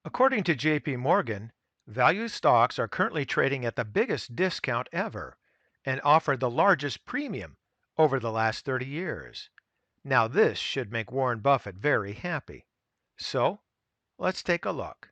According to JP Morgan, value stocks are currently trading at the biggest discount ever and offer the largest premium over the last 30 years. Now, this should make Warren Buffett very happy. So, let's take a look.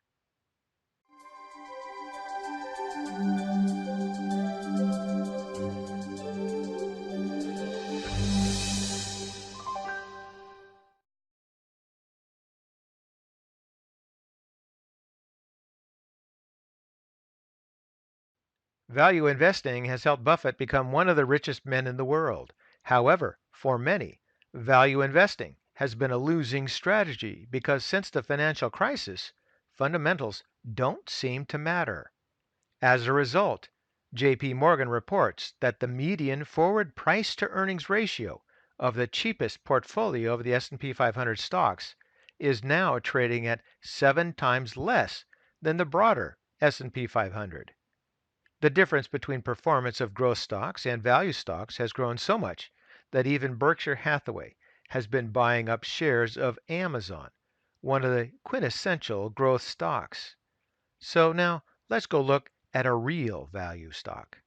Value investing has helped Buffett become one of the richest men in the world. However, for many, value investing has been a losing strategy because since the financial crisis, fundamentals don't seem to matter. As a result, JP Morgan reports that the median forward price to earnings ratio of the cheapest portfolio of the S&P 500 stocks is now trading at 7 times less than the broader S&P 500. The difference between performance of growth stocks and value stocks has grown so much that even Berkshire Hathaway has been buying up shares of Amazon, one of the quintessential growth stocks. So now let's go look at a real value stock.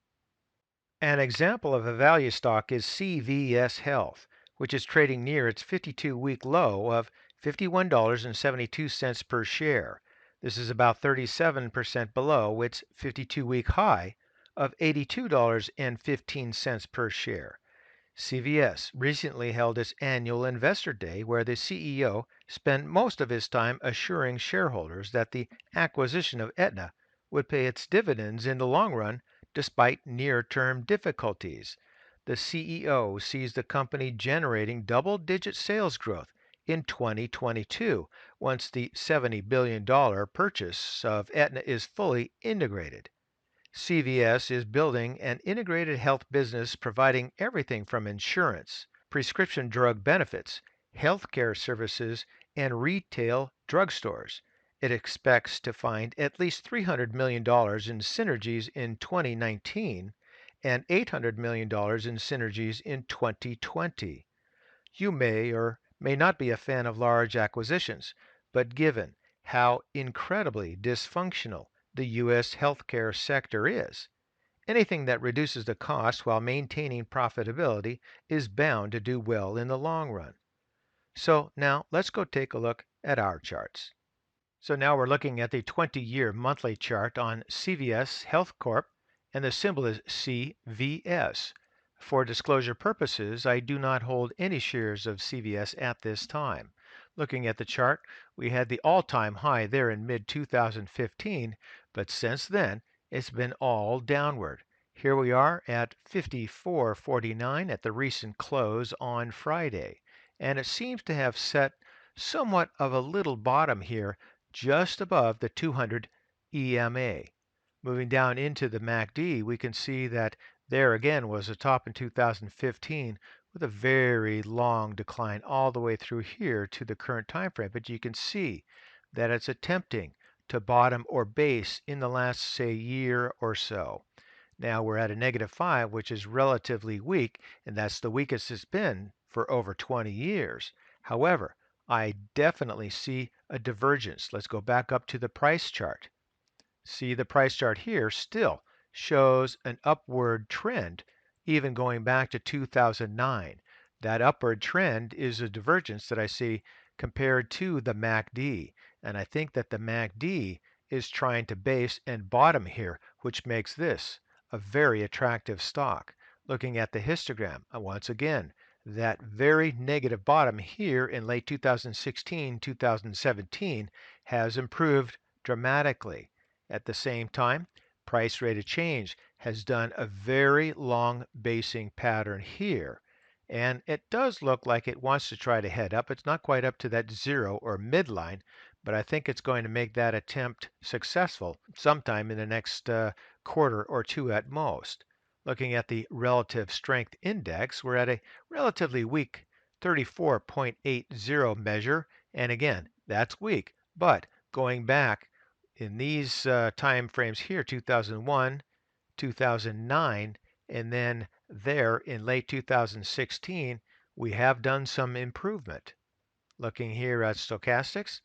An example of a value stock is CVS Health, which is trading near its 52-week low of $51.72 per share. This is about 37% below its 52-week high of $82.15 per share. CVS recently held its annual investor day where the CEO spent most of his time assuring shareholders that the acquisition of Aetna would pay its dividends in the long run despite near-term difficulties. The CEO sees the company generating double-digit sales growth in 2022 once the $70 billion purchase of Aetna is fully integrated. CVS is building an integrated health business providing everything from insurance, prescription drug benefits, healthcare services, and retail drugstores. It expects to find at least $300 million in synergies in 2019 and $800 million in synergies in 2020. You may or may not be a fan of large acquisitions, but given how incredibly dysfunctional the U.S. healthcare sector is, anything that reduces the cost while maintaining profitability is bound to do well in the long run. So now let's go take a look at our charts. So now we're looking at the 20-year monthly chart on CVS Health Corp, and the symbol is CVS. For disclosure purposes, I do not hold any shares of CVS at this time. Looking at the chart, we had the all-time high there in mid-2015, but since then, it's been all downward. Here we are at 54.49 at the recent close on Friday, and it seems to have set somewhat of a little bottom here just above the 200 EMA. Moving down into the MACD, we can see that there again was a top in 2015 with a very long decline all the way through here to the current time frame. But you can see that it's attempting to bottom or base in the last, say, year or so. Now we're at a -5, which is relatively weak, and that's the weakest it's been for over 20 years. However, I definitely see a divergence. Let's go back up to the price chart. See, the price chart here still shows an upward trend, even going back to 2009. That upward trend is a divergence that I see compared to the MACD. And I think that the MACD is trying to base and bottom here, which makes this a very attractive stock. Looking at the histogram, once again, that very negative bottom here in late 2016, 2017 has improved dramatically. At the same time, price rate of change has done a very long basing pattern here. And it does look like it wants to try to head up. It's not quite up to that zero or midline, but I think it's going to make that attempt successful sometime in the next quarter or two at most. Looking at the relative strength index, we're at a relatively weak 34.80 measure. And again, that's weak. But going back in these time frames here, 2001, 2009, and then there in late 2016, we have done some improvement. Looking here at stochastics,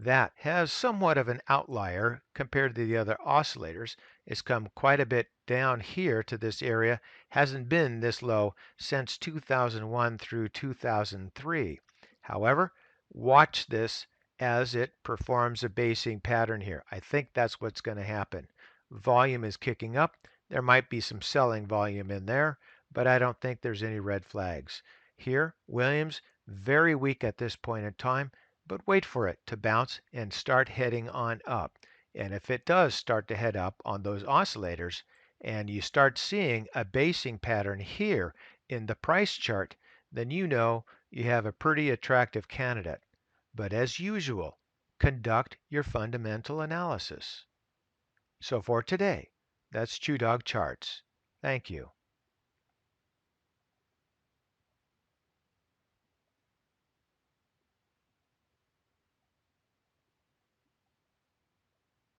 That has somewhat of an outlier compared to the other oscillators. It's come quite a bit down here to this area. Hasn't been this low since 2001 through 2003. However, watch this as it performs a basing pattern here. I think that's what's going to happen. Volume is kicking up. There might be some selling volume in there, but I don't think there's any red flags. Here, Williams, very weak at this point in time, but wait for it to bounce and start heading on up. And if it does start to head up on those oscillators and you start seeing a basing pattern here in the price chart, then you know you have a pretty attractive candidate. But as usual, conduct your fundamental analysis. So for today, that's Chew Dog Charts. Thank you.